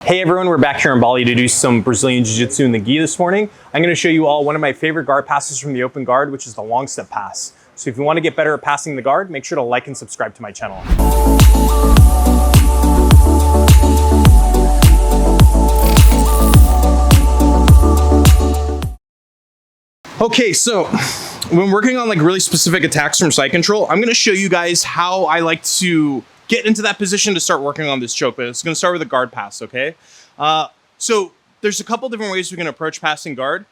Hey everyone, we're back here in Bali to do some Brazilian Jiu-Jitsu in the gi this morning. I'm going to show you all one of my favorite guard passes from the open guard, which is the Longstep Pass. So if you want to get better at passing the guard, make sure to like and subscribe to my channel. Okay, so when working on like really specific attacks from side control, I'm going to show you guys how I like to get into that position to start working on this choke, but it's going to start with a guard pass, okay? So there's a couple different ways we can approach passing guard.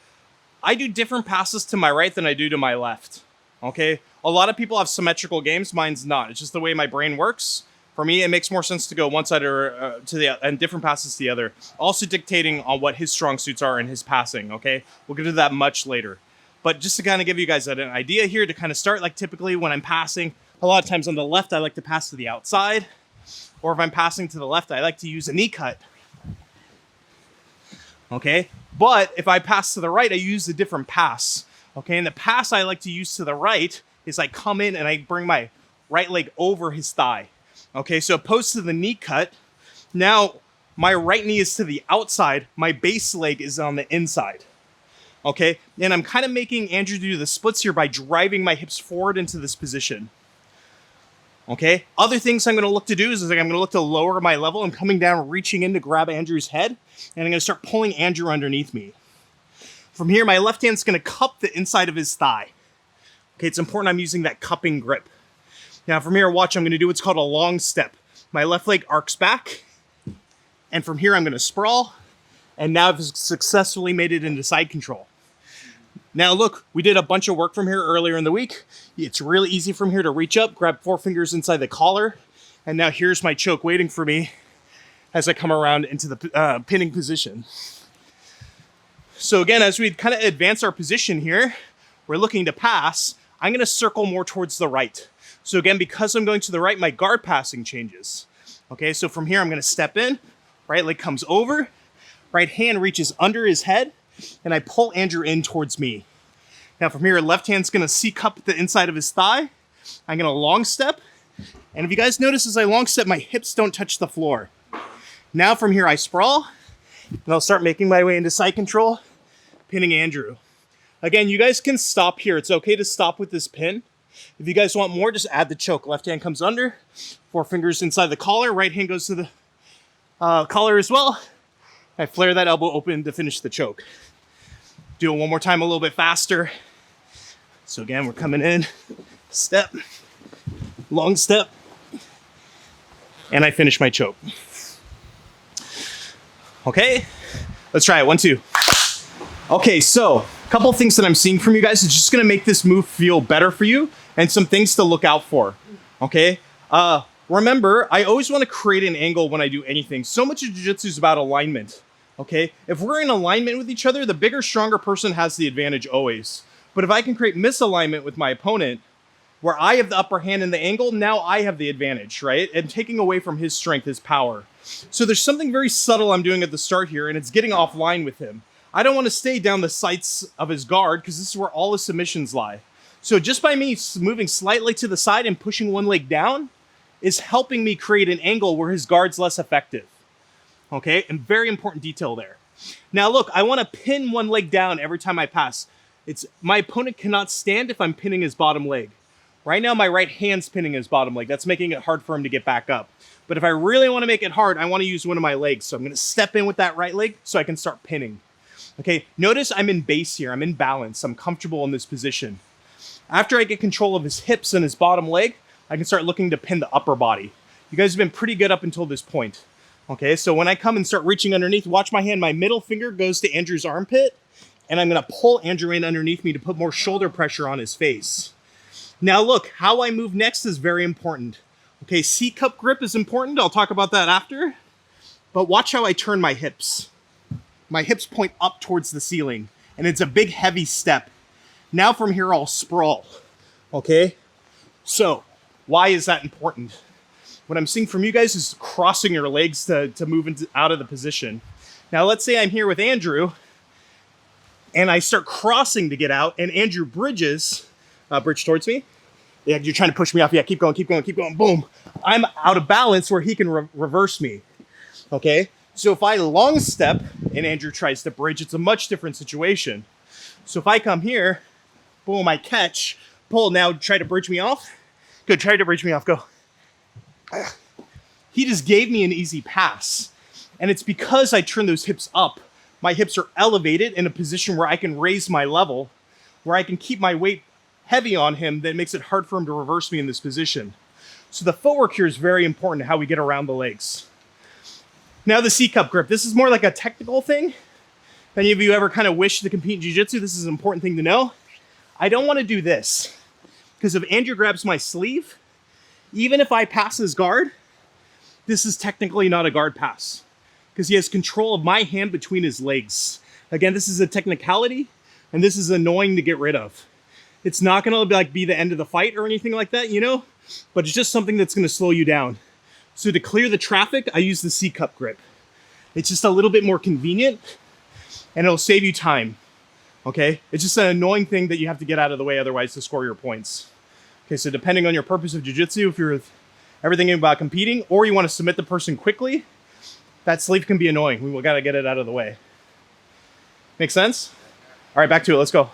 I do different passes to my right than I do to my left, okay? A lot of people have symmetrical games, mine's not. It's just the way my brain works. For me, it makes more sense to go one side or and different passes to the other. Also dictating on what his strong suits are in his passing, okay? We'll get to that much later. But just to kind of give you guys an idea here to kind of start, like typically when I'm passing, a lot of times on the left, I like to pass to the outside. Or if I'm passing to the left, I like to use a knee cut. Okay? But if I pass to the right, I use a different pass. Okay? And the pass I like to use to the right is I come in and I bring my right leg over his thigh. Okay? So opposed to the knee cut, now my right knee is to the outside, my base leg is on the inside. Okay? And I'm kind of making Andrew do the splits here by driving my hips forward into this position. Okay, other things I'm going to look to do is like I'm going to look to lower my level. I'm coming down, reaching in to grab Andrew's head, and I'm going to start pulling Andrew underneath me. From here, my left hand's going to cup the inside of his thigh. Okay, it's important I'm using that cupping grip. Now from here, watch, I'm going to do what's called a long step. My left leg arcs back, and from here I'm going to sprawl, and now I've successfully made it into side control. Now look, we did a bunch of work from here earlier in the week. It's really easy from here to reach up, grab 4 fingers inside the collar, and now here's my choke waiting for me as I come around into the pinning position. So again, as we kind of advance our position here, we're looking to pass. I'm going to circle more towards the right. So again, because I'm going to the right, my guard passing changes. Okay, so from here I'm going to step in, right leg comes over, right hand reaches under his head, and I pull Andrew in towards me. Now from here, left hand's gonna C-cup the inside of his thigh. I'm gonna long step. And if you guys notice as I long step, my hips don't touch the floor. Now from here, I sprawl, and I'll start making my way into side control, pinning Andrew. Again, you guys can stop here. It's okay to stop with this pin. If you guys want more, just add the choke. Left hand comes under, 4 fingers inside the collar, right hand goes to the collar as well. I flare that elbow open to finish the choke. Do it one more time a little bit faster. So again, we're coming in, step, long step, and I finish my choke. Okay, let's try it, 1, 2. Okay, so a couple of things that I'm seeing from you guys is just gonna make this move feel better for you and some things to look out for, okay? Remember, I always wanna create an angle when I do anything. So much of jiu-jitsu is about alignment. Okay, if we're in alignment with each other, the bigger, stronger person has the advantage always. But if I can create misalignment with my opponent, where I have the upper hand in the angle, now I have the advantage, right? And taking away from his strength, his power. So there's something very subtle I'm doing at the start here, and it's getting offline with him. I don't want to stay down the sights of his guard, because this is where all his submissions lie. So just by me moving slightly to the side and pushing one leg down, is helping me create an angle where his guard's less effective. Okay, and very important detail there. Now look, I want to pin one leg down every time I pass. My opponent cannot stand if I'm pinning his bottom leg. Right now, my right hand's pinning his bottom leg. That's making it hard for him to get back up. But if I really want to make it hard, I want to use one of my legs. So I'm going to step in with that right leg so I can start pinning. Okay, notice I'm in base here. I'm in balance. I'm comfortable in this position. After I get control of his hips and his bottom leg, I can start looking to pin the upper body. You guys have been pretty good up until this point. Okay, so when I come and start reaching underneath, watch my hand, my middle finger goes to Andrew's armpit, and I'm gonna pull Andrew in underneath me to put more shoulder pressure on his face. Now look, how I move next is very important. Okay, C-cup grip is important, I'll talk about that after, but watch how I turn my hips. My hips point up towards the ceiling, and it's a big, heavy step. Now from here, I'll sprawl, okay? So, why is that important? What I'm seeing from you guys is crossing your legs to move out of the position. Now, let's say I'm here with Andrew, and I start crossing to get out, and Andrew bridges, bridge towards me. Yeah, you're trying to push me off. Yeah, keep going, keep going, keep going. Boom. I'm out of balance where he can reverse me. Okay? So if I long step and Andrew tries to bridge, it's a much different situation. So if I come here, boom, I catch, pull, now try to bridge me off. Good, try to bridge me off, go. He just gave me an easy pass. And it's because I turn those hips up. My hips are elevated in a position where I can raise my level, where I can keep my weight heavy on him that makes it hard for him to reverse me in this position. So the footwork here is very important to how we get around the legs. Now the C-cup grip. This is more like a technical thing. If any of you ever kind of wish to compete in jiu-jitsu, this is an important thing to know. I don't want to do this, because if Andrew grabs my sleeve, even if I pass his guard, this is technically not a guard pass, because he has control of my hand between his legs. Again, this is a technicality, and this is annoying to get rid of. It's not going to be the end of the fight or anything like that, you know, but it's just something that's going to slow you down. So to clear the traffic, I use the C-cup grip. It's just a little bit more convenient, and it'll save you time, okay? It's just an annoying thing that you have to get out of the way otherwise to score your points. Okay, so depending on your purpose of jiu-jitsu, if you're everything about competing, or you want to submit the person quickly, that sleeve can be annoying. We got to get it out of the way. Make sense? All right, back to it. Let's go.